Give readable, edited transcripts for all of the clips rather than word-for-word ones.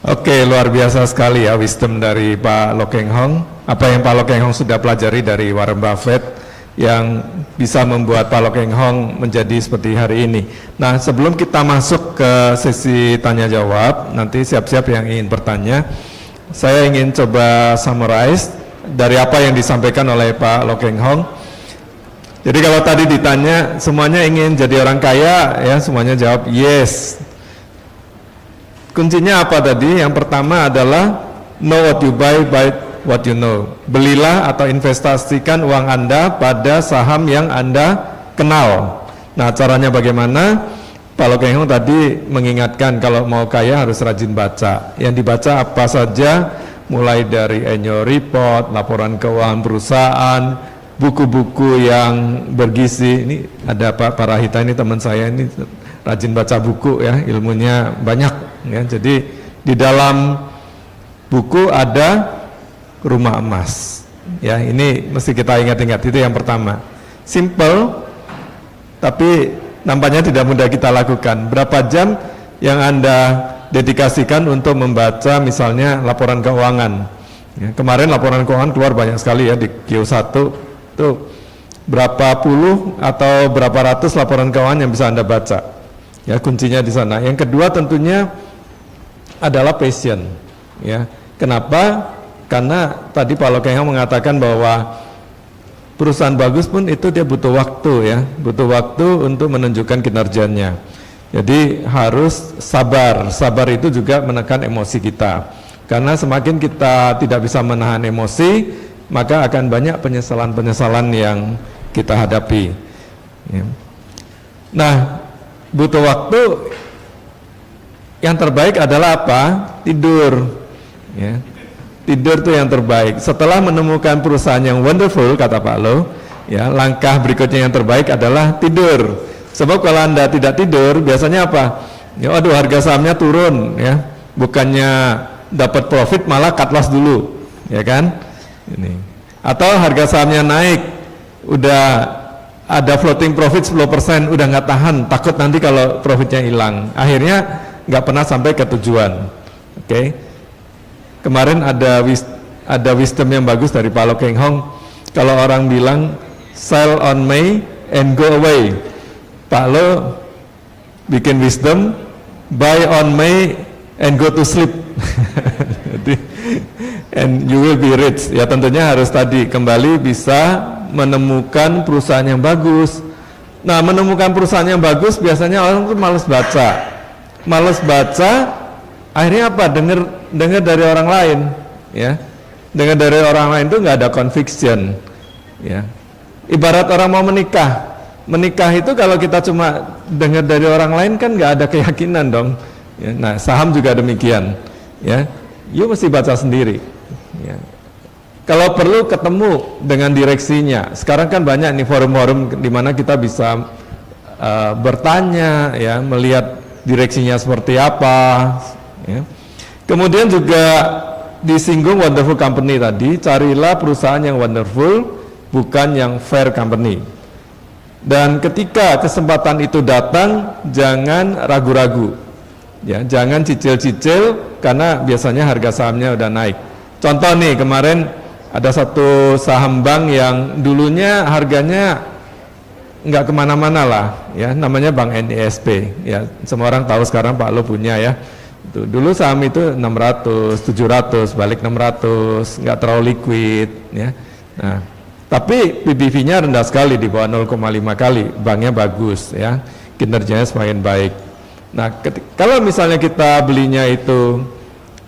Oke, luar biasa sekali ya wisdom dari Pak Loh Keng Hong. Apa yang Pak Loh Keng Hong sudah pelajari dari Warren Buffett yang bisa membuat Pak Loh Keng Hong menjadi seperti hari ini. Nah, sebelum kita masuk ke sesi tanya jawab, nanti siap-siap yang ingin bertanya, saya ingin coba summarize dari apa yang disampaikan oleh Pak Loh Keng Hong. Jadi kalau tadi ditanya semuanya ingin jadi orang kaya, ya semuanya jawab yes. Kuncinya apa tadi? Yang pertama adalah know what you buy what you know. Belilah atau investasikan uang Anda pada saham yang Anda kenal. Nah, caranya bagaimana? Pak Loh Keng Hong tadi mengingatkan kalau mau kaya harus rajin baca. Yang dibaca apa saja? Mulai dari annual report, laporan keuangan perusahaan, buku-buku yang bergizi. Ini ada Pak Parahita, ini teman saya, ini rajin baca buku ya, ilmunya banyak ya. Jadi di dalam buku ada rumah emas ya, ini mesti kita ingat-ingat. Itu yang pertama. Simple tapi nampaknya tidak mudah kita lakukan. Berapa jam yang Anda dedikasikan untuk membaca misalnya laporan keuangan ya, kemarin laporan keuangan keluar banyak sekali ya di Q1 itu berapa puluh atau berapa ratus laporan keuangan yang bisa Anda baca ya, kuncinya di sana. Yang kedua tentunya adalah passion ya. Kenapa? Karena tadi Pak Loh Keng Hong mengatakan bahwa perusahaan bagus pun itu dia butuh waktu ya, butuh waktu untuk menunjukkan kinerjanya. Jadi harus sabar. Sabar itu juga menekan emosi kita. Karena semakin kita tidak bisa menahan emosi, maka akan banyak penyesalan-penyesalan yang kita hadapi ya. Nah, butuh waktu. Yang terbaik adalah apa? Tidur ya. Tidur itu yang terbaik. Setelah menemukan perusahaan yang wonderful, kata Pak Loh ya, langkah berikutnya yang terbaik adalah tidur. Sebab kalau Anda tidak tidur, biasanya apa? Ya, aduh harga sahamnya turun ya. Bukannya dapat profit malah cut loss dulu, ya kan? Ini. Atau harga sahamnya naik, udah ada floating profit 10%, udah nggak tahan, takut nanti kalau profitnya hilang. Akhirnya nggak pernah sampai ke tujuan. Oke. Kemarin ada wisdom yang bagus dari Pak Loh Keng Hong. Kalau orang bilang sell on May and go away, Pak Loh bikin wisdom buy on May and go to sleep. And you will be rich. Ya tentunya harus tadi kembali bisa menemukan perusahaan yang bagus. Nah, menemukan perusahaan yang bagus biasanya orang tuh malas baca. Akhirnya apa? Dengar dari orang lain ya. Dengar dari orang lain itu nggak ada conviction ya. Ibarat orang mau menikah itu kalau kita cuma dengar dari orang lain kan nggak ada keyakinan dong ya. Nah, saham juga demikian ya, you mesti baca sendiri ya. Kalau perlu ketemu dengan direksinya. Sekarang kan banyak nih forum-forum di mana kita bisa bertanya ya, melihat direksinya seperti apa ya. Kemudian juga disinggung wonderful company tadi, carilah perusahaan yang wonderful, bukan yang fair company. Dan ketika kesempatan itu datang, jangan ragu-ragu ya, jangan cicil-cicil karena biasanya harga sahamnya udah naik. Contoh nih, kemarin ada satu saham bank yang dulunya harganya nggak kemana-mana lah ya, namanya Bank NISP ya, semua orang tahu, sekarang Pak Loh punya ya. Dulu saham itu 600, 700, balik 600, nggak terlalu liquid ya. Nah, tapi PBV-nya rendah sekali, di bawah 0,5 kali, banknya bagus ya, kinerjanya semakin baik. Nah, kalau misalnya kita belinya itu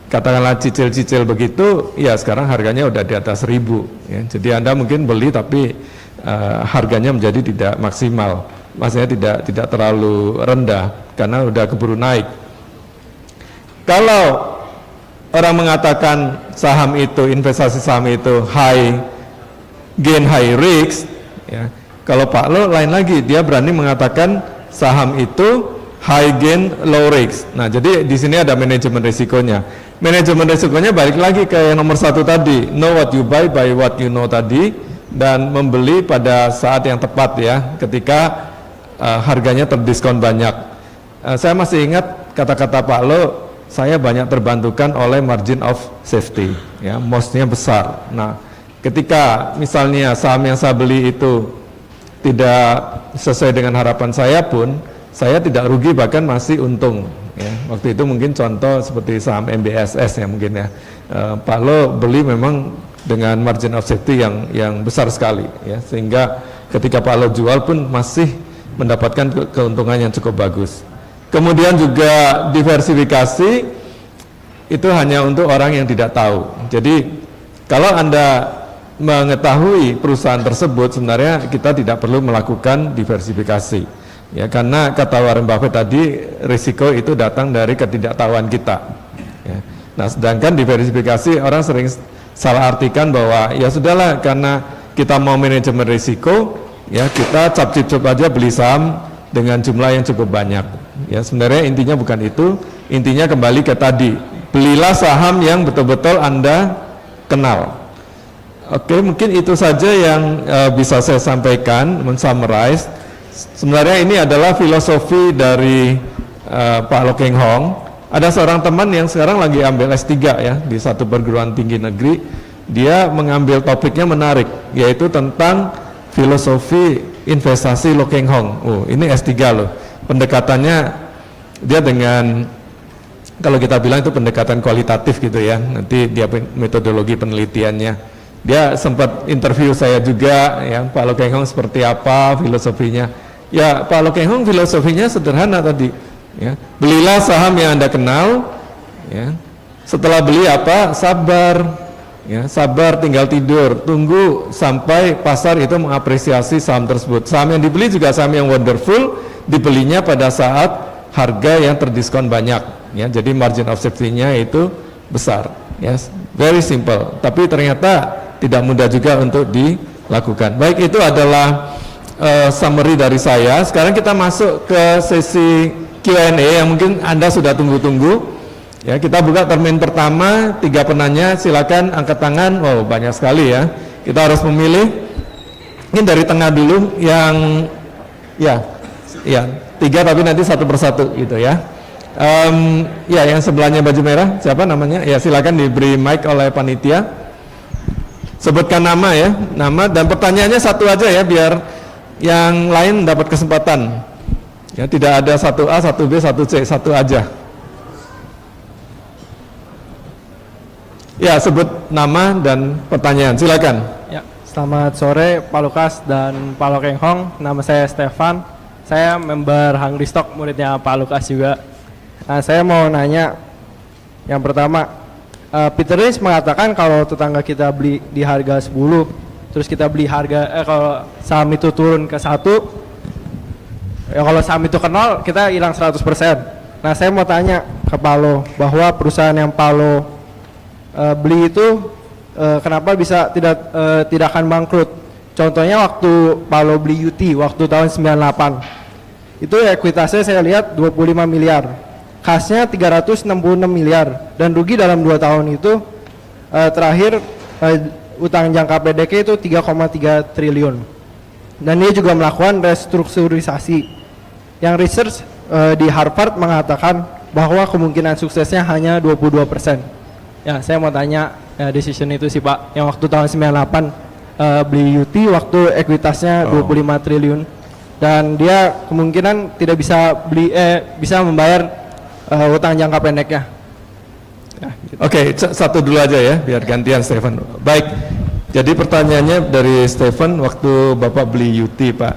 katakanlah cicil-cicil begitu, ya sekarang harganya udah di atas 1000 ya. Jadi Anda mungkin beli tapi harganya menjadi tidak maksimal, maksudnya tidak terlalu rendah karena udah keburu naik. Kalau orang mengatakan saham itu, investasi saham itu high gain high risk ya, kalau Pak Loh lain lagi, dia berani mengatakan saham itu high gain low risk. Nah, jadi di sini ada manajemen risikonya. Manajemen risikonya balik lagi ke yang nomor 1 tadi, know what you buy by what you know tadi, dan membeli pada saat yang tepat ya, ketika harganya terdiskon banyak. Saya masih ingat kata-kata Pak Loh saya banyak terbantukan oleh margin of safety, ya, MOS-nya besar. Nah, ketika misalnya saham yang saya beli itu tidak sesuai dengan harapan saya pun, saya tidak rugi, bahkan masih untung. Ya, waktu itu mungkin contoh seperti saham MBSS ya mungkin ya, Pak Lo beli memang dengan margin of safety yang besar sekali, ya, sehingga ketika Pak Lo jual pun masih mendapatkan keuntungan yang cukup bagus. Kemudian juga diversifikasi itu hanya untuk orang yang tidak tahu. Jadi kalau Anda mengetahui perusahaan tersebut, sebenarnya kita tidak perlu melakukan diversifikasi, ya, karena kata Warren Buffett tadi, risiko itu datang dari ketidaktahuan kita, ya. Nah, sedangkan diversifikasi orang sering salah artikan bahwa ya sudahlah, karena kita mau manajemen risiko, ya kita cap-cip aja beli saham dengan jumlah yang cukup banyak. Ya, sebenarnya intinya bukan itu. Intinya kembali ke tadi, belilah saham yang betul-betul Anda kenal. Oke, mungkin itu saja yang bisa saya sampaikan, mensummarize. Sebenarnya ini adalah filosofi dari Pak Loh Keng Hong. Ada seorang teman yang sekarang lagi ambil S3 ya di satu perguruan tinggi negeri. Dia mengambil topiknya menarik, yaitu tentang filosofi investasi Loh Keng Hong. Oh, ini S3 loh. Pendekatannya dia dengan, kalau kita bilang itu pendekatan kualitatif gitu ya. Nanti dia metodologi penelitiannya. Dia sempat interview saya juga, ya, Pak Loh Keng Hong seperti apa filosofinya. Ya, Pak Loh Keng Hong filosofinya sederhana tadi, ya, belilah saham yang Anda kenal, ya. Setelah beli apa? Sabar, ya, sabar, tinggal tidur, tunggu sampai pasar itu mengapresiasi saham tersebut. Saham yang dibeli juga saham yang wonderful, dibelinya pada saat harga yang terdiskon banyak, ya, jadi margin of safety-nya itu besar, ya, very simple. Tapi ternyata tidak mudah juga untuk dilakukan. Baik, itu adalah summary dari saya. Sekarang kita masuk ke sesi Q&A yang mungkin Anda sudah tunggu-tunggu. Ya, kita buka termin pertama, 3 penanya, silakan angkat tangan. Oh, banyak sekali ya. Kita harus memilih. Ini dari tengah dulu yang ya 3 tapi nanti satu persatu gitu ya. Ya, yang sebelahnya baju merah, siapa namanya? Ya, silakan diberi mic oleh panitia. Sebutkan nama ya, nama dan pertanyaannya satu aja ya, biar yang lain dapat kesempatan. Ya, tidak ada 1A, 1B, 1C, satu aja. Ya, sebut nama dan pertanyaan, silakan. Ya, selamat sore Pak Lukas dan Pak Loh Keng Hong. Nama saya Stefan. Saya member Hungry Stock, muridnya Pak Lukas juga. Nah, saya mau nanya, yang pertama, Peter Lynch mengatakan kalau tetangga kita beli di harga 10, terus kita beli kalau saham itu turun ke 1, ya kalau saham itu ke 0, kita hilang 100%. Nah, saya mau tanya ke Pak Loh, bahwa perusahaan yang Pak Loh beli itu kenapa bisa tidak akan bangkrut? Contohnya waktu Pak Loh beli UT waktu tahun 98, itu ekuitasnya saya lihat 25 miliar. Kasnya 366 miliar dan rugi dalam 2 tahun itu terakhir utang jangka pendeknya itu 3,3 triliun. Dan dia juga melakukan restrukturisasi. Yang research di Harvard mengatakan bahwa kemungkinan suksesnya hanya 22%. Ya, saya mau tanya decision itu sih Pak, yang waktu tahun 98 beli UT waktu ekuitasnya 25 triliun dan dia kemungkinan tidak bisa bisa membayar utang jangka pendeknya. Ya, gitu. Oke, satu dulu aja ya, biar gantian Stephen. Baik, jadi pertanyaannya dari Stephen, waktu Bapak beli UT Pak,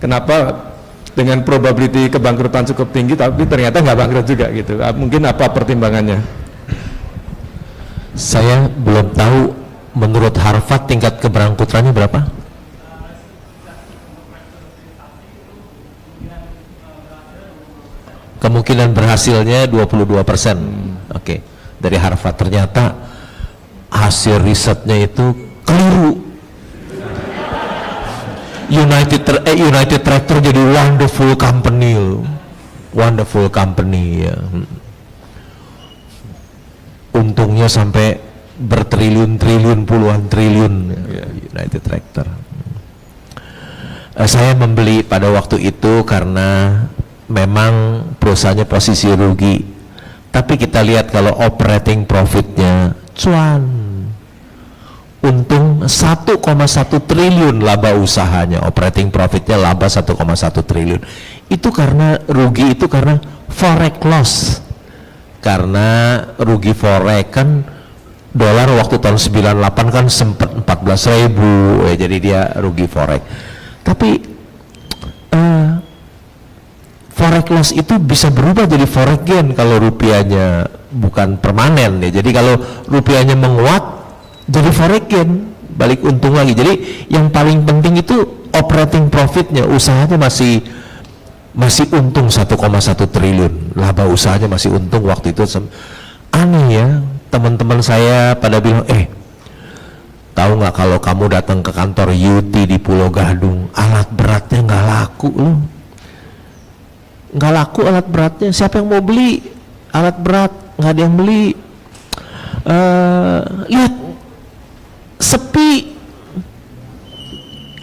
kenapa dengan probability kebangkrutan cukup tinggi tapi ternyata nggak bangkrut juga gitu? Mungkin apa pertimbangannya? Saya belum tahu, menurut Harvard tingkat keberangkutannya berapa? Kemungkinan berhasilnya 22%. Oke. Dari Harvard. Ternyata hasil risetnya itu keliru. United Tractor jadi wonderful company ya. Untungnya sampai bertriliun-triliun, puluhan triliun ya, United Tractor. Saya membeli pada waktu itu karena memang perusahaannya posisi rugi. Tapi kita lihat kalau operating profitnya cuan, untung 1,1 triliun laba usahanya, operating profitnya laba 1,1 triliun. Itu karena rugi, itu karena forex loss. Karena rugi forex kan, dolar waktu tahun 98 kan sempat 14.000 ya, jadi dia rugi forex. Tapi forex loss itu bisa berubah jadi forex gain kalau rupiahnya bukan permanen ya. Jadi kalau rupiahnya menguat jadi forex gain, balik untung lagi. Jadi yang paling penting itu operating profitnya, usahanya masih untung 1,1 triliun, laba usahanya masih untung waktu itu. Aneh ya, teman-teman saya pada bilang, tahu nggak kalau kamu datang ke kantor UT di Pulau Gadung, alat beratnya nggak laku loh, nggak laku alat beratnya. Siapa yang mau beli alat berat? Nggak ada yang beli. Lihat, sepi.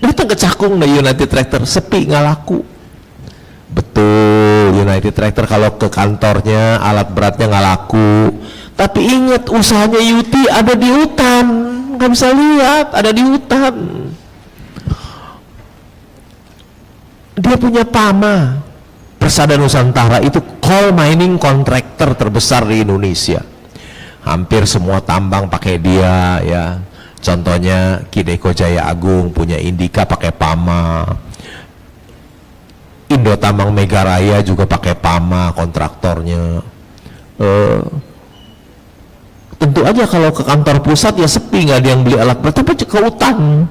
Datang ke Cakung deh United Tractor, sepi, nggak laku. Betul, United Tractor kalau ke kantornya alat beratnya nggak laku. Tapi ingat, usahanya UT ada di hutan, nggak bisa lihat, ada di hutan. Dia punya PAMA, Persada Nusantara, itu coal mining contractor terbesar di Indonesia. Hampir semua tambang pakai dia ya. Contohnya Kideko Jaya Agung punya Indika pakai PAMA. Indo Tambang Megaraya juga pakai PAMA kontraktornya. Tentu aja kalau ke kantor pusat ya sepi, nggak ada yang beli alat berat. Tapi ke hutan,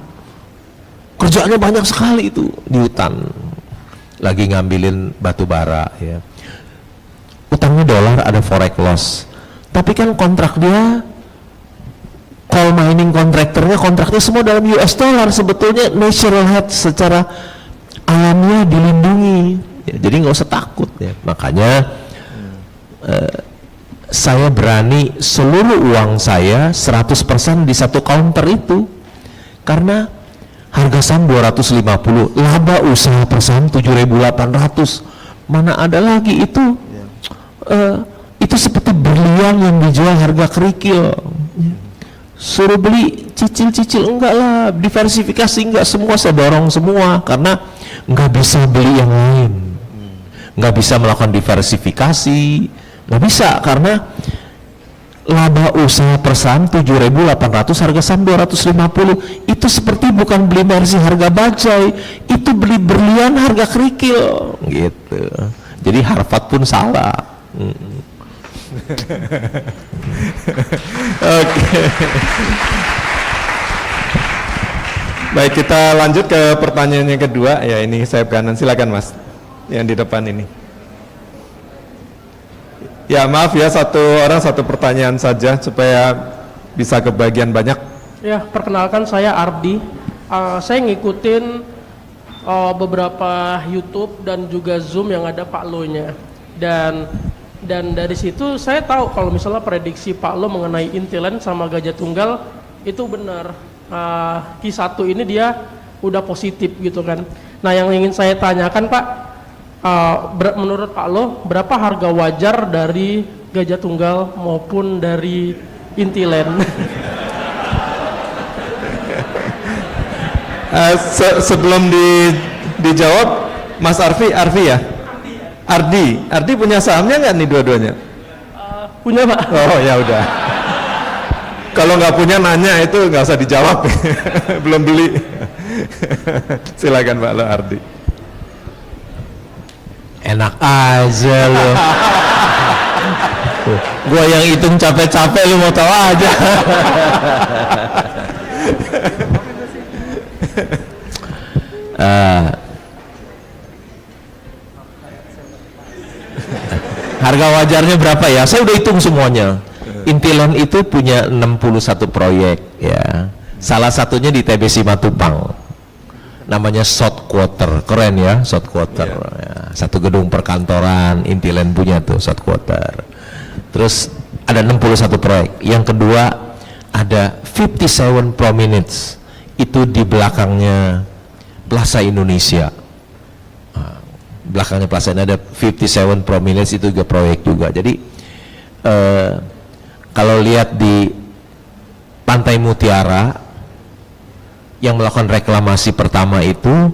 kerjaannya banyak sekali itu di hutan. Lagi ngambilin batu bara ya. Utangnya dolar, ada forex loss. Tapi kan kontrak dia, coal mining kontraktornya, kontraknya semua dalam US dollar. Sebetulnya natural hedge, secara alamiah dilindungi ya, jadi nggak usah takut ya. Makanya saya berani seluruh uang saya 100% di satu counter itu, karena harga saham 250, laba usaha per saham 7.800, mana ada lagi itu. Itu seperti berlian yang dijual harga kerikil ya. Suruh beli cicil-cicil, enggak lah, diversifikasi enggak, semua saya dorong semua, karena nggak bisa beli yang lain, nggak bisa melakukan diversifikasi, nggak bisa, karena laba usaha per saham 7.800, harga saham 250, itu seperti bukan beli Mercy harga bajai, itu beli berlian harga kerikil gitu. Jadi Harvard pun salah. Oke. Baik, kita lanjut ke pertanyaan yang kedua. Ya, ini sayap kanan, silakan Mas, yang di depan ini. Ya, maaf ya, satu orang satu pertanyaan saja supaya bisa kebagian banyak. Ya, perkenalkan saya Ardi. Saya ngikutin beberapa YouTube dan juga Zoom yang ada Pak Lo-nya. Dan dari situ saya tahu kalau misalnya prediksi Pak Lo mengenai Intiland sama Gajah Tunggal itu benar. Q1 ini dia udah positif gitu kan. Nah, yang ingin saya tanyakan Pak, menurut Pak Lo berapa harga wajar dari Gajah Tunggal maupun dari Intiland? Sebelum dijawab, Mas Arfi ya? Ardi punya sahamnya nggak nih dua-duanya? Punya Pak. Oh ya udah. Kalau nggak punya nanya itu nggak usah dijawab. Belum beli. Silakan Pak Lo, Ardi. Enak aja lo. Gua yang hitung capek-capek, lu mau tahu aja. Harga wajarnya berapa ya? Saya udah hitung semuanya. Intiland itu punya 61 proyek ya. Salah satunya di TBC Matupang. Namanya South Quarter, keren ya, South Quarter. Ya. Satu gedung perkantoran Intiland punya tuh South Quarter. Terus ada 61 proyek. Yang kedua ada 57 Promenades. Itu di belakangnya Plaza Indonesia. Belakangnya Plaza ini ada 57 Promenades, itu juga proyek juga. Jadi kalau lihat di Pantai Mutiara yang melakukan reklamasi pertama itu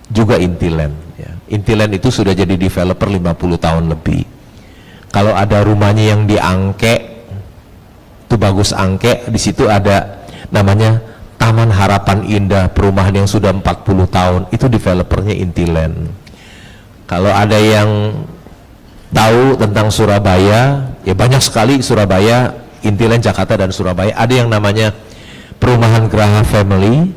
juga Intiland ya. Intiland itu sudah jadi developer 50 tahun lebih. Kalau ada rumahnya yang di Angke itu bagus, Angke, di situ ada namanya Taman Harapan Indah, perumahan yang sudah 40 tahun, itu developernya Intiland. Kalau ada yang tahu tentang Surabaya, ya banyak sekali Surabaya, Intiland, Jakarta dan Surabaya. Ada yang namanya perumahan Graha Family,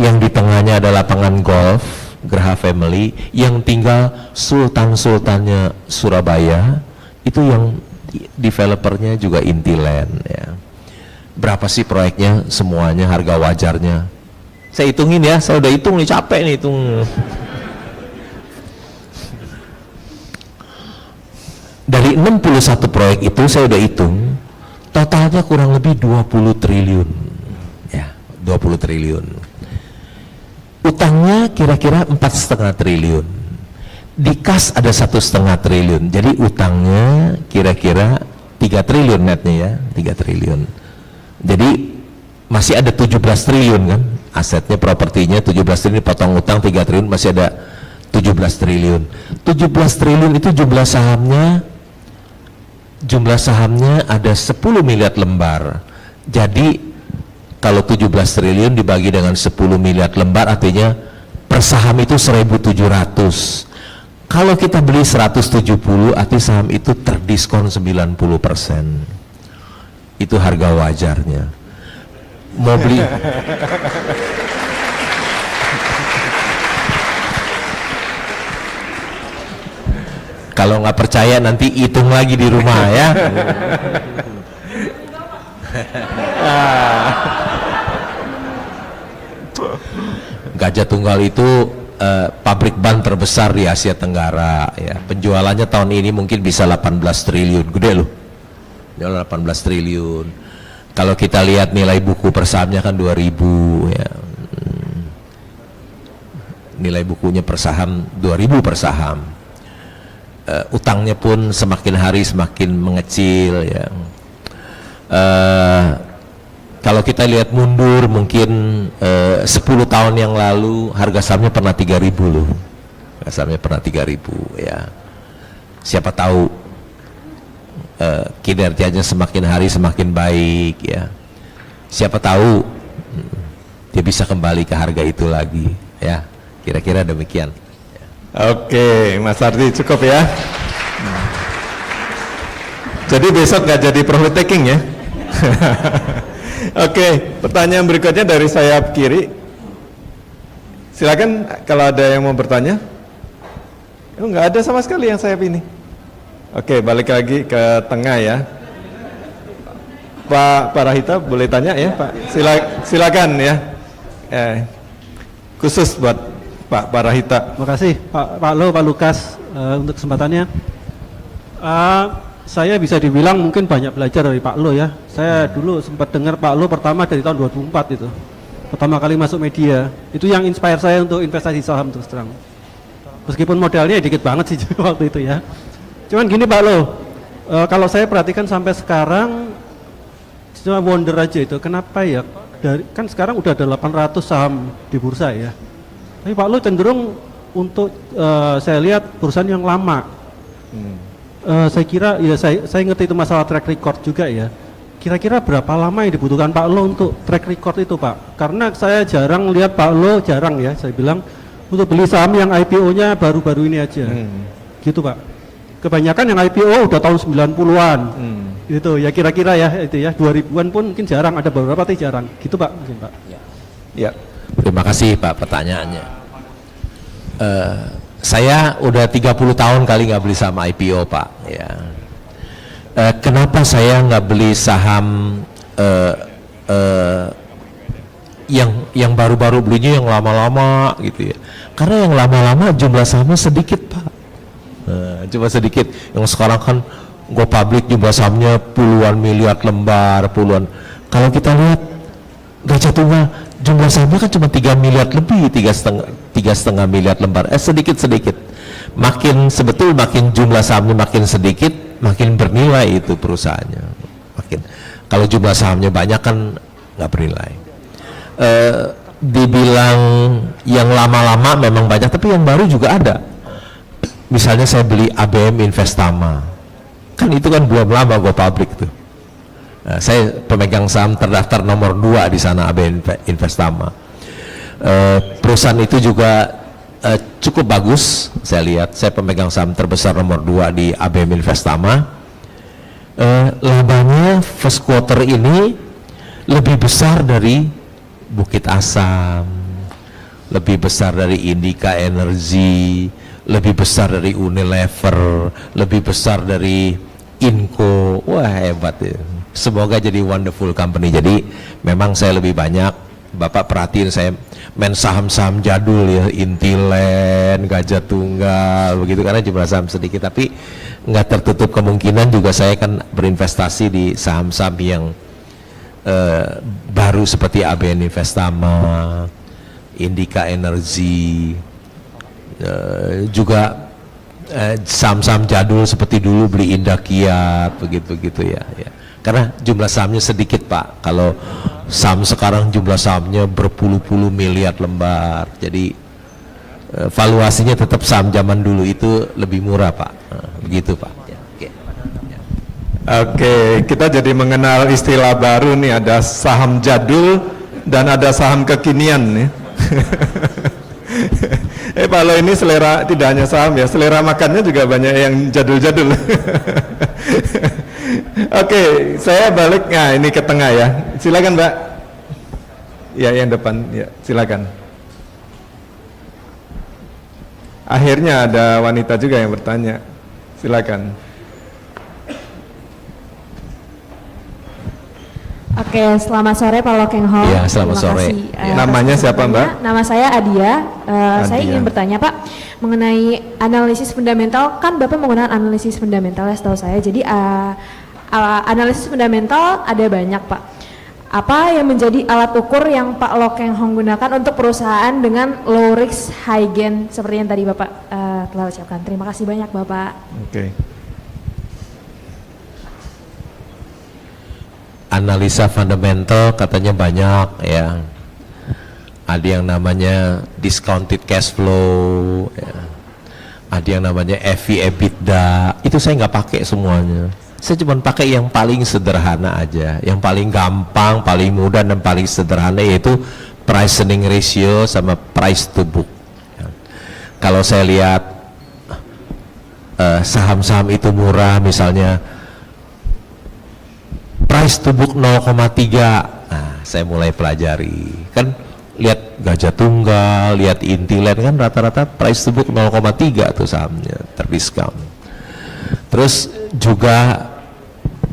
yang di tengahnya ada lapangan golf Graha Family, yang tinggal sultan-sultannya Surabaya, itu yang developernya juga Intiland ya. Berapa sih proyeknya semuanya, harga wajarnya? Saya hitungin ya, saya udah hitung nih, capek nih hitung. Dari 61 proyek itu saya udah hitung, totalnya kurang lebih 20 triliun ya, 20 triliun. Utangnya kira-kira 4,5 triliun, di kas ada 1,5 triliun, jadi utangnya kira-kira 3 triliun netnya ya, 3 triliun. Jadi masih ada 17 triliun kan, asetnya, propertinya 17 triliun, potong utang 3 triliun, masih ada 17 triliun. 17 triliun itu jumlah sahamnya ada 10 miliar lembar. Jadi kalau 17 triliun dibagi dengan 10 miliar lembar, artinya per saham itu 1.700. Kalau kita beli 170, arti saham itu terdiskon 90%. Itu harga wajarnya. Mau beli kalau nggak percaya nanti hitung lagi di rumah ya. Gajah Tunggal itu pabrik ban terbesar di Asia Tenggara ya. Penjualannya tahun ini mungkin bisa 18 triliun, gede loh. 18 triliun. Kalau kita lihat nilai buku per sahamnya kan 2000 ya. Nilai bukunya per saham 2000 per saham. Utangnya pun semakin hari semakin mengecil ya. Kalau kita lihat mundur mungkin 10 tahun yang lalu harga sahamnya pernah 3.000 loh. Harga sahamnya pernah 3.000 ya. Siapa tahu kinerjanya semakin hari semakin baik ya. Siapa tahu dia bisa kembali ke harga itu lagi ya. Kira-kira demikian. Oke, Mas Ardi cukup ya. Jadi besok nggak jadi profit taking ya. Oke, pertanyaan berikutnya dari sayap kiri. Silakan kalau ada yang mau bertanya. Oh, nggak ada sama sekali yang sayap ini. Oke, balik lagi ke tengah ya. Pak Rahita boleh tanya ya, Pak. Silakan ya. Khusus buat Pak Rahita. Terima kasih Pak Lo, Pak Lukas untuk kesempatannya. Saya bisa dibilang mungkin banyak belajar dari Pak Lo ya. Saya dulu sempat dengar Pak Lo pertama dari tahun 2004 itu. Pertama kali masuk media. Itu yang inspire saya untuk investasi saham terus terang. Meskipun modalnya dikit banget sih waktu itu ya. Cuman gini Pak Lo, kalau saya perhatikan sampai sekarang cuma wonder aja itu. Kenapa ya? Kan sekarang udah ada 800 saham di bursa ya. Tapi Pak Lo cenderung untuk saya lihat perusahaan yang lama. Saya kira ya saya ngerti itu masalah track record juga ya. Kira-kira berapa lama yang dibutuhkan Pak Lo untuk track record itu Pak? Karena saya jarang lihat Pak Lo, jarang ya saya bilang untuk beli saham yang IPO-nya baru-baru ini aja. Gitu Pak. Kebanyakan yang IPO udah tahun 90-an. Gitu ya kira-kira ya itu ya 2000-an pun mungkin jarang, ada beberapa tapi jarang. Gitu Pak mungkin Pak. Ya. Terima kasih Pak pertanyaannya. Saya udah 30 tahun kali nggak beli saham IPO Pak ya. Kenapa saya nggak beli saham yang baru-baru, belinya yang lama-lama gitu ya? Karena yang lama-lama jumlah sahamnya sedikit Pak. Cuma sedikit. Yang sekarang kan go public jumlah sahamnya puluhan miliar lembar, puluhan. Kalau kita lihat Gajah Tunggal jumlah sahamnya kan cuma 3 miliar lebih, 3,5 miliar lembar, sedikit-sedikit. Makin jumlah sahamnya makin sedikit, makin bernilai itu perusahaannya. Makin kalau jumlah sahamnya banyak kan nggak bernilai. Dibilang yang lama-lama memang banyak, tapi yang baru juga ada. Misalnya saya beli ABM Investama, kan itu kan belum lama go public tuh. Saya pemegang saham terdaftar nomor 2 di sana, ABM Investama. Perusahaan itu juga cukup bagus, saya lihat. Saya pemegang saham terbesar nomor 2 di ABM Investama. Labanya first quarter ini lebih besar dari Bukit Asam, lebih besar dari Indika Energy, lebih besar dari Unilever, lebih besar dari Inco. Wah, hebat ya. Semoga jadi wonderful company. Jadi memang saya lebih banyak, Bapak perhatiin saya main saham-saham jadul ya, Intiland, Gajah Tunggal begitu, karena jumlah saham sedikit, tapi nggak tertutup kemungkinan juga saya kan berinvestasi di saham-saham yang baru seperti ABN Investama, Indika Energy, juga saham-saham jadul seperti dulu beli Indakiat begitu ya. Karena jumlah sahamnya sedikit Pak. Kalau saham sekarang jumlah sahamnya berpuluh-puluh miliar lembar. Jadi valuasinya tetap saham zaman dulu itu lebih murah Pak. Begitu Pak. Oke, kita jadi mengenal istilah baru nih, ada saham jadul dan ada saham kekinian nih. Pak Lo ini selera tidak hanya saham ya, selera makannya juga banyak yang jadul-jadul. Oke, saya balik, nah ini ke tengah ya. Silakan Mbak. Ya, yang depan, ya silakan. Akhirnya ada wanita juga yang bertanya. Silakan. Oke, selamat sore Pak Lo Keng Hong. Ya, selamat Terima sore. kasih, Namanya atas siapa, kesempatannya. Mbak? Nama saya Adia. Saya Adia. ingin bertanya Pak mengenai analisis fundamental. Kan Bapak menggunakan analisis fundamental ya setahu saya. Jadi analisis fundamental ada banyak Pak. Apa yang menjadi alat ukur yang Pak Lo Keng Hong gunakan untuk perusahaan dengan low risk high gain seperti yang tadi Bapak telah ucapkan? Terima kasih banyak Bapak. Oke. Analisa fundamental katanya banyak ya. Ada yang namanya discounted cash flow ya. Ada yang namanya EV EBITDA. Itu saya nggak pakai semuanya. Saya cuma pakai yang paling sederhana aja, yang paling gampang, paling mudah dan paling sederhana, yaitu price earning ratio sama price to book ya. Kalau saya lihat saham-saham itu murah, misalnya price to book 0,3, nah saya mulai pelajari. Kan lihat Gajah Tunggal, lihat Intiland, kan rata-rata price to book 0,3 tuh sahamnya terdiskon. Terus juga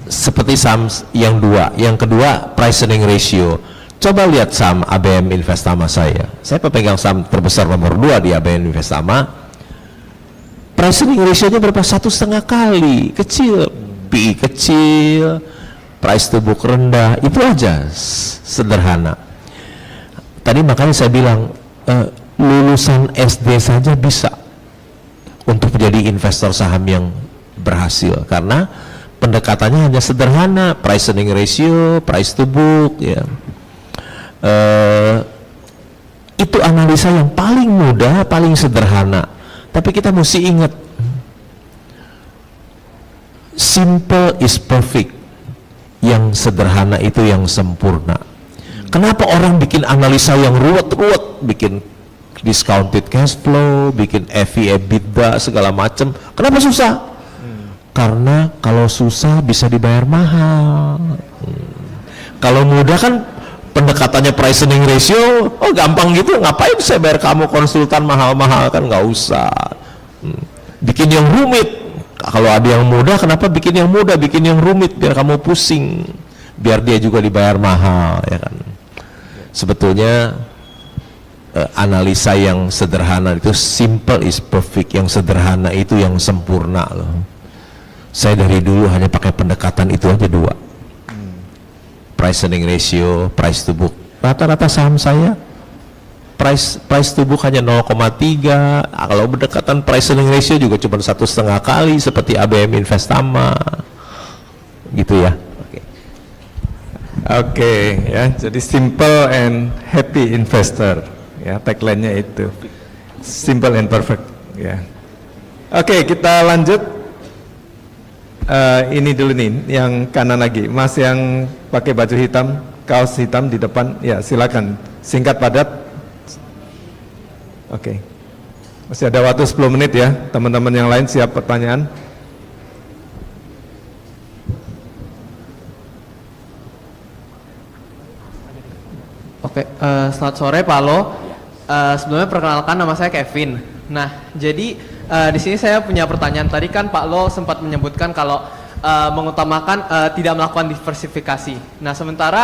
seperti saham yang kedua price earning ratio. Coba lihat saham ABM Investama saya pemegang saham terbesar nomor 2 di ABM Investama. Price earning ratio-nya berapa? 1,5 kali, kecil, PI kecil, price to book rendah, itu aja sederhana. Tadi makanya saya bilang lulusan SD saja bisa untuk menjadi investor saham yang berhasil, karena pendekatannya hanya sederhana, price earning ratio, price to book ya. Itu analisa yang paling mudah, paling sederhana, tapi kita mesti ingat, simple is perfect. Yang sederhana itu yang sempurna. Kenapa orang bikin analisa yang ruwet-ruwet, bikin discounted cash flow, bikin EV EBITDA segala macam? Kenapa susah? Karena kalau susah bisa dibayar mahal. Kalau mudah kan pendekatannya price earning ratio, oh gampang gitu, ngapain saya bayar kamu konsultan mahal-mahal, kan nggak usah. Bikin yang rumit. Kalau ada yang mudah, kenapa bikin yang mudah, bikin yang rumit, biar kamu pusing, biar dia juga dibayar mahal, ya kan. Sebetulnya analisa yang sederhana itu, simple is perfect, yang sederhana itu yang sempurna loh. Saya dari dulu hanya pakai pendekatan itu aja 2, price earning ratio, price to book. Rata-rata saham saya price to book hanya 0,3, kalau berdekatan price earning ratio juga cuma 1,5 kali seperti ABM Investama gitu ya. Oke, ya, jadi simple and happy investor, ya, tagline-nya itu, simple and perfect, ya. Oke, kita lanjut. Ini dulu nih, yang kanan lagi, Mas yang pakai baju hitam, kaos hitam di depan, ya, silakan, singkat padat. Oke, masih ada waktu 10 menit ya, teman-teman yang lain siap pertanyaan. Oke, selamat sore Pak Lo. Sebelumnya perkenalkan, nama saya Kevin. Nah, jadi di sini saya punya pertanyaan. Tadi kan Pak Lo sempat menyebutkan kalau mengutamakan tidak melakukan diversifikasi. Nah, sementara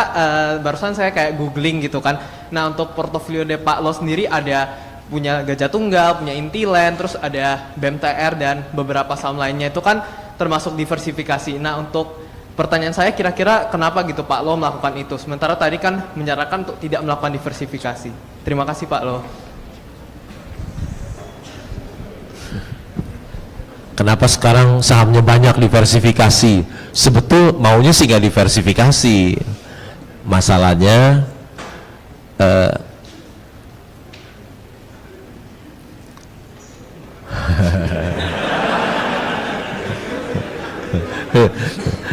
barusan saya kayak googling gitu kan. Nah, untuk portofolio dari Pak Lo sendiri ada punya Gajah Tunggal, punya Intiland, terus ada BMTR dan beberapa saham lainnya itu kan termasuk diversifikasi. Nah, untuk pertanyaan saya kira-kira kenapa gitu Pak Lo melakukan itu? Sementara tadi kan menyarankan untuk tidak melakukan diversifikasi. Terima kasih Pak Lo. Kenapa sekarang sahamnya banyak diversifikasi? Sebetul maunya sih nggak diversifikasi. Masalahnya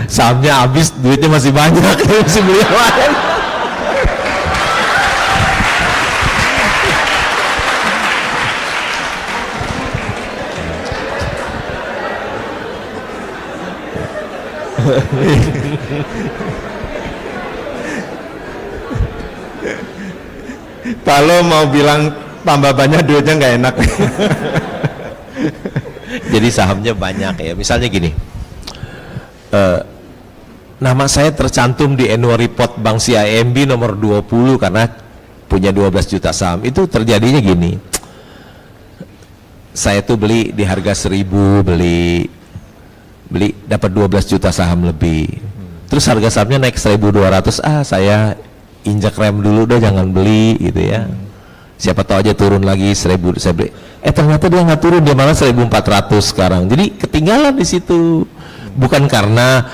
sahamnya habis, duitnya masih banyak, masih beli yang lain. Kalau mau bilang tambah banyak duitnya nggak enak. Jadi sahamnya banyak ya. Misalnya gini, nama saya tercantum di annual report Bank CIMB nomor 20 karena punya 12 juta saham. Itu terjadinya gini, saya tuh beli di harga 1.000, beli dapat 12 juta saham lebih. Terus harga sahamnya naik 1.200, saya injak rem dulu deh, jangan beli gitu ya. Siapa tahu aja turun lagi 1.000, saya beli. Ternyata dia nggak turun, dia malah 1.400 sekarang. Jadi ketinggalan di situ. Bukan karena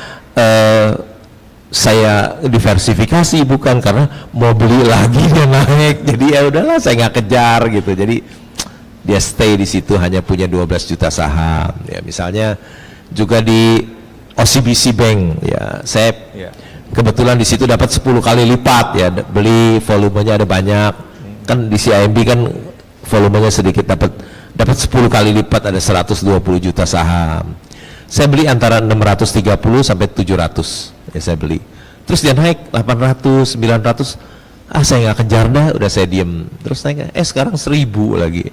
saya diversifikasi, bukan, karena mau beli lagi dia naik. Jadi ya udahlah, saya nggak kejar gitu. Jadi dia stay di situ, hanya punya 12 juta saham. Ya, misalnya juga di OCBC Bank, ya saya kebetulan di situ dapat 10 kali lipat ya, beli volumenya ada banyak. Kan di CIMB kan volumenya sedikit, dapat 10 kali lipat, ada 120 juta saham. Saya beli antara 630 sampai 700 ya saya beli. Terus dia naik 800, 900, saya nggak kejar dah, udah saya diem. Terus naik, sekarang 1.000 lagi.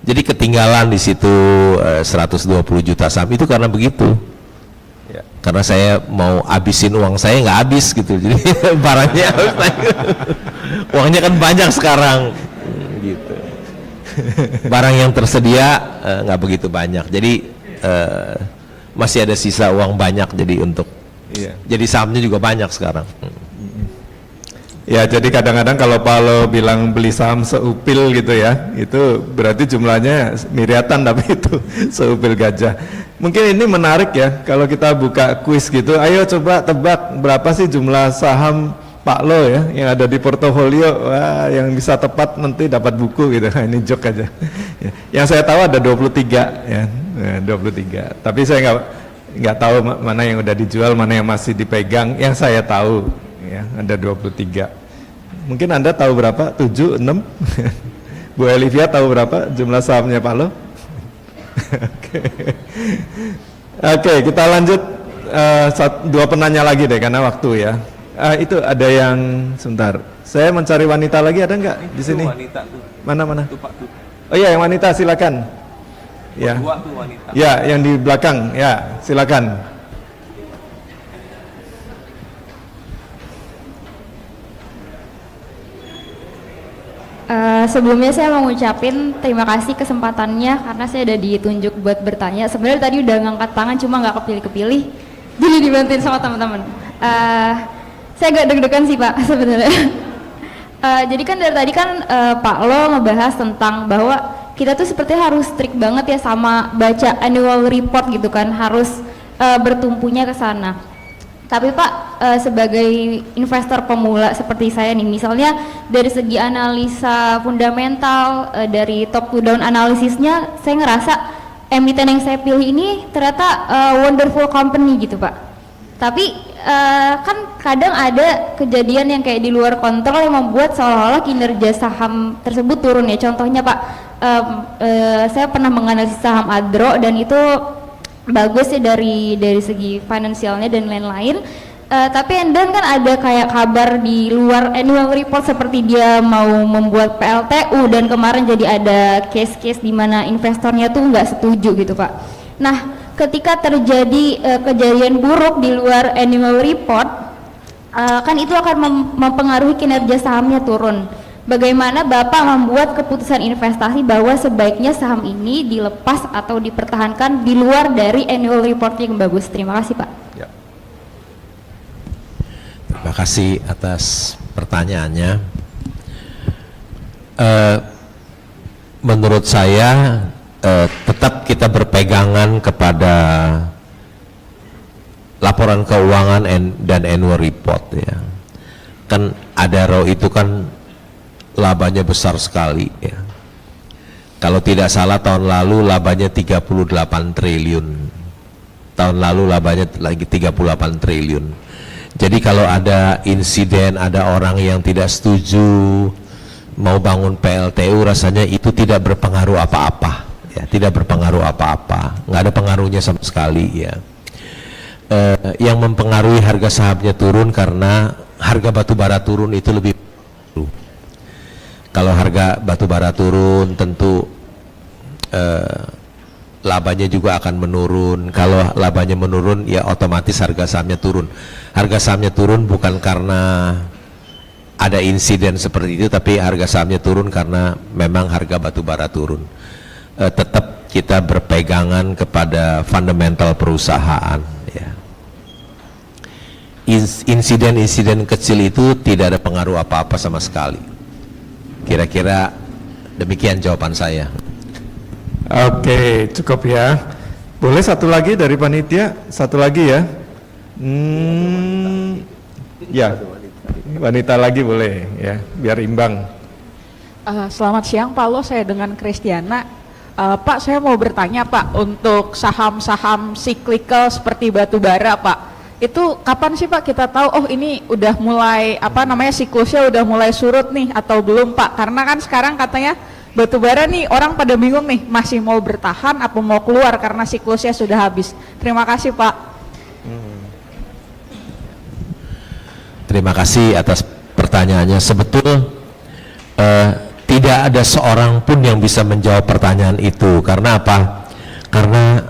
Jadi ketinggalan di situ 120 juta saham itu karena begitu. Ya. Karena saya mau habisin uang saya, nggak habis gitu. Jadi barangnya harus naik. Uangnya kan banyak sekarang, gitu. Barang yang tersedia nggak begitu banyak. Jadi masih ada sisa uang banyak. Jadi untuk jadi sahamnya juga banyak sekarang. Ya, jadi kadang-kadang kalau Paulo bilang beli saham seupil gitu ya, itu berarti jumlahnya miliatan, tapi itu seupil gajah. Mungkin ini menarik ya, kalau kita buka kuis gitu, ayo coba tebak berapa sih jumlah saham Pak Lo ya, yang ada di portofolio. Wah, yang bisa tepat nanti dapat buku gitu. Ini joke aja. Yang saya tahu ada 23 ya, 23. Tapi saya nggak tahu mana yang udah dijual, mana yang masih dipegang. Yang saya tahu ya, ada 23. Mungkin Anda tahu berapa? 7, 6? Bu Olivia tahu berapa jumlah sahamnya Pak Lo? Oke, kita lanjut. 2 penanya lagi deh karena waktu ya. Itu ada yang sebentar. Saya mencari wanita lagi, ada nggak di sini? Wanita tuh. Mana? Tuh, Pak, tuh. Oh iya, yang wanita silakan. Ya. Dua tuh wanita. Ya, yang di belakang. Ya, silakan. Sebelumnya saya mau ngucapin terima kasih kesempatannya karena saya udah ditunjuk buat bertanya. Sebenarnya tadi udah ngangkat tangan cuma nggak kepilih-kepilih, jadi dibantuin sama teman-teman. Saya agak deg-degan sih Pak sebenarnya. Jadi kan dari tadi kan Pak Lo ngebahas tentang bahwa kita tuh sepertinya harus strict banget ya sama baca annual report gitu kan, harus bertumpunya ke sana. Tapi Pak, sebagai investor pemula seperti saya nih, misalnya dari segi analisa fundamental, dari top to down analisisnya, saya ngerasa emiten yang saya pilih ini ternyata wonderful company gitu Pak. Tapi kan kadang ada kejadian yang kayak di luar kontrol yang membuat seolah-olah kinerja saham tersebut turun ya. Contohnya Pak, saya pernah menganalisis saham Adro dan itu bagus sih dari segi finansialnya dan lain-lain. Tapi then kan ada kayak kabar di luar annual report seperti dia mau membuat PLTU dan kemarin jadi ada case-case di mana investornya tuh nggak setuju gitu Pak. Nah, ketika terjadi kejadian buruk di luar annual report, kan itu akan mempengaruhi kinerja sahamnya turun. Bagaimana Bapak membuat keputusan investasi bahwa sebaiknya saham ini dilepas atau dipertahankan di luar dari annual report yang bagus? Terima kasih Pak. Ya. Terima kasih atas pertanyaannya. Menurut saya tetap kita berpegangan kepada laporan keuangan dan annual report ya. Kan Adaro itu kan labanya besar sekali ya. Kalau tidak salah tahun lalu labanya 38 triliun. Tahun lalu labanya lagi 38 triliun. Jadi kalau ada insiden, ada orang yang tidak setuju mau bangun PLTU, rasanya itu tidak berpengaruh apa-apa ya, tidak berpengaruh apa-apa, nggak ada pengaruhnya sama sekali ya. Yang mempengaruhi harga sahamnya turun karena harga batu bara turun itu lebih. Kalau harga batu bara turun tentu labanya juga akan menurun. Kalau labanya menurun ya otomatis harga sahamnya turun. Harga sahamnya turun bukan karena ada insiden seperti itu, tapi harga sahamnya turun karena memang harga batu bara turun. Tetap kita berpegangan kepada fundamental perusahaan ya. Insiden-insiden kecil itu tidak ada pengaruh apa-apa sama sekali. Kira-kira demikian jawaban saya. Oke, cukup ya. Boleh satu lagi dari panitia? Satu lagi ya. Ya, wanita lagi boleh ya, biar imbang. Selamat siang Pak Lo, saya dengan Kristiana. Pak, saya mau bertanya Pak, untuk saham-saham cyclical seperti batu bara Pak, itu kapan sih Pak kita tahu oh ini udah mulai siklusnya udah mulai surut nih atau belum Pak? Karena kan sekarang katanya batu bara nih orang pada bingung nih, masih mau bertahan apa mau keluar karena siklusnya sudah habis. Terima kasih Pak. Terima kasih atas pertanyaannya. Tidak ada seorang pun yang bisa menjawab pertanyaan itu. Karena apa? Karena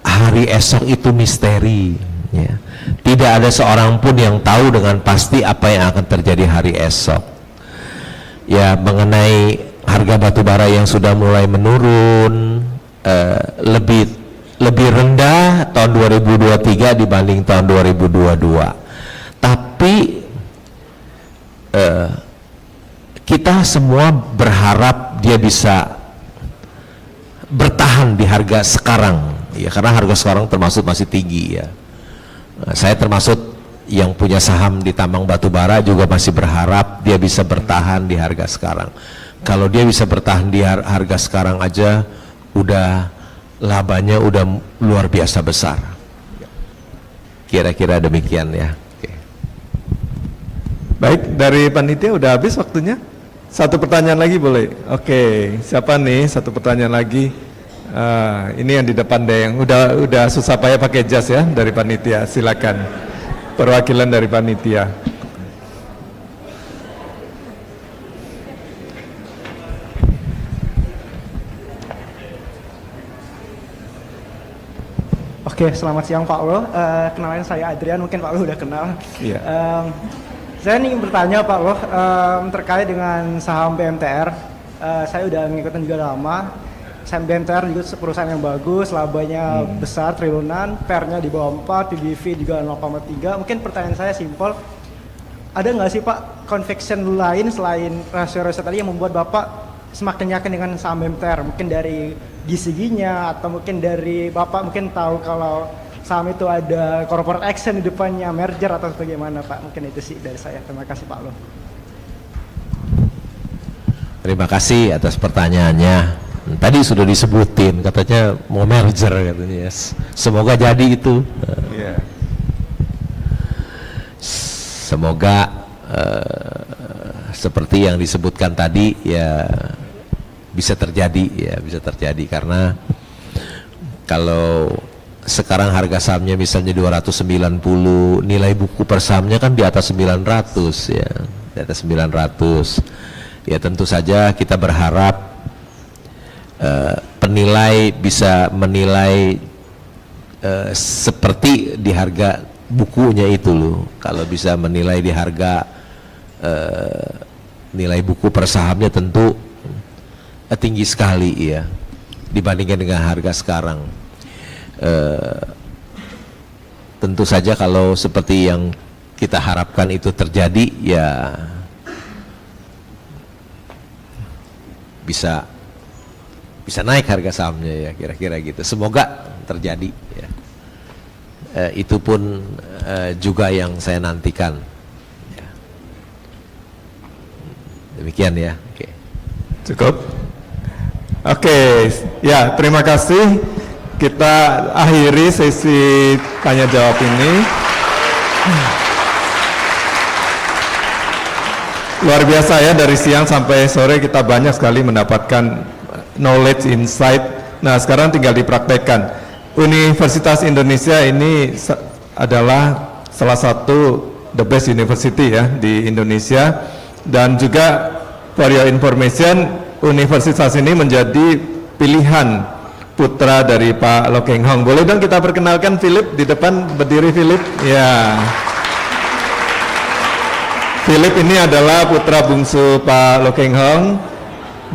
hari esok itu misteri ya. Tidak ada seorang pun yang tahu dengan pasti apa yang akan terjadi hari esok ya. Mengenai harga batu bara yang sudah mulai menurun, lebih rendah tahun 2023 dibanding tahun 2022, tapi kita semua berharap dia bisa bertahan di harga sekarang ya, karena harga sekarang termasuk masih tinggi ya. Saya termasuk yang punya saham di tambang batu bara juga masih berharap dia bisa bertahan di harga sekarang. Kalau dia bisa bertahan di harga sekarang aja udah labanya udah luar biasa besar. Kira-kira demikian ya. Oke. Baik, dari panitia udah habis waktunya. Satu pertanyaan lagi boleh? Oke, siapa nih? Satu pertanyaan lagi. Ini yang di depan deh, yang udah susah payah pakai jas ya dari panitia. Silakan perwakilan dari panitia. Oke, selamat siang Pak Lo. Kenalin saya Adrian, mungkin Pak Lo udah kenal. Iya. Saya ingin bertanya Pak Lo terkait dengan saham BMTR. Saya udah ngikutin juga lama. Saham BMTR juga perusahaan yang bagus, labanya besar, triliunan, PER-nya di bawah 4, PBV juga 0,3. Mungkin pertanyaan saya simpel, ada nggak sih Pak conviction lain selain rasio-rasio tadi yang membuat Bapak semakin yakin dengan saham BMTR? Mungkin dari giginya atau mungkin dari Bapak mungkin tahu kalau saham itu ada corporate action di depannya, merger atau bagaimana Pak? Mungkin itu sih dari saya. Terima kasih Pak Lo. Terima kasih atas pertanyaannya. Tadi sudah disebutin, katanya mau merger katanya. Semoga jadi itu. Semoga seperti yang disebutkan tadi ya bisa terjadi karena kalau sekarang harga sahamnya misalnya 290, nilai buku per sahamnya kan di atas 900 ya, di atas 900. Ya tentu saja kita berharap penilai bisa menilai seperti di harga bukunya itu loh. Kalau bisa menilai di harga nilai buku per sahamnya tentu tinggi sekali ya dibandingkan dengan harga sekarang. Tentu saja kalau seperti yang kita harapkan itu terjadi ya bisa naik harga sahamnya ya, kira-kira gitu. Semoga terjadi ya. Itu pun juga yang saya nantikan ya. Demikian ya. Oke. Cukup? Oke, ya terima kasih. Kita akhiri sesi tanya jawab ini. Luar biasa ya, dari siang sampai sore kita banyak sekali mendapatkan knowledge, insight. Nah sekarang tinggal dipraktekkan. Universitas Indonesia ini adalah salah satu the best university ya di Indonesia, dan juga for your information, universitas ini menjadi pilihan putra dari Pak Lo Keng Hong. Boleh dong kita perkenalkan Philip di depan, berdiri Philip ya. Philip ini adalah putra bungsu Pak Lo Keng Hong.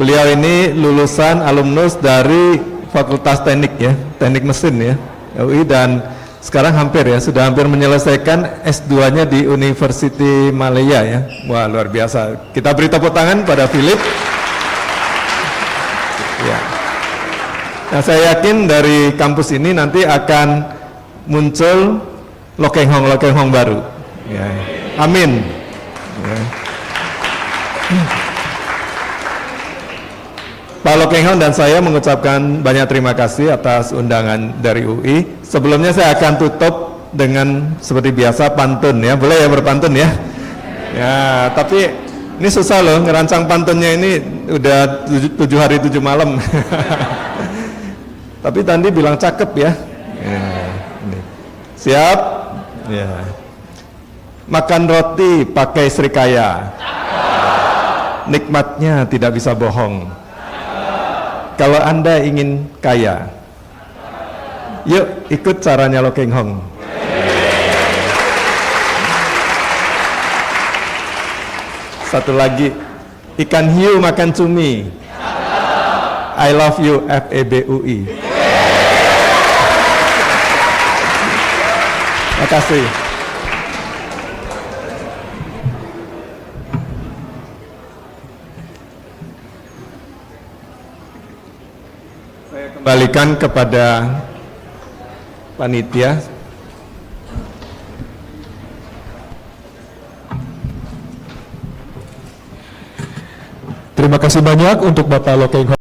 Beliau ini lulusan alumnus dari Fakultas Teknik ya, Teknik Mesin ya, UI, dan sekarang sudah hampir menyelesaikan S2-nya di University Malaya ya. Wah luar biasa. Kita beri tepuk tangan pada Philip. Ya. Nah saya yakin dari kampus ini nanti akan muncul Lo Keng Hong baru. Ya. Amin. Ya. Pak Lo Keng Hong dan saya mengucapkan banyak terima kasih atas undangan dari UI. Sebelumnya saya akan tutup dengan seperti biasa pantun ya. Boleh ya berpantun ya? Ya, tapi ini susah loh ngerancang pantunnya, ini udah 7 hari 7 malam. Tapi tadi bilang cakep ya. Ya ini. Siap? Ya. Makan roti pakai serikaya. Nikmatnya tidak bisa bohong. Kalau Anda ingin kaya, yuk ikut caranya Lo Keng Hong. Satu lagi, ikan hiu makan cumi. I love you, FEBUI. Terima kasih. Kembalikan kepada panitia. Terima kasih banyak untuk Bapak Lo Keng Hong.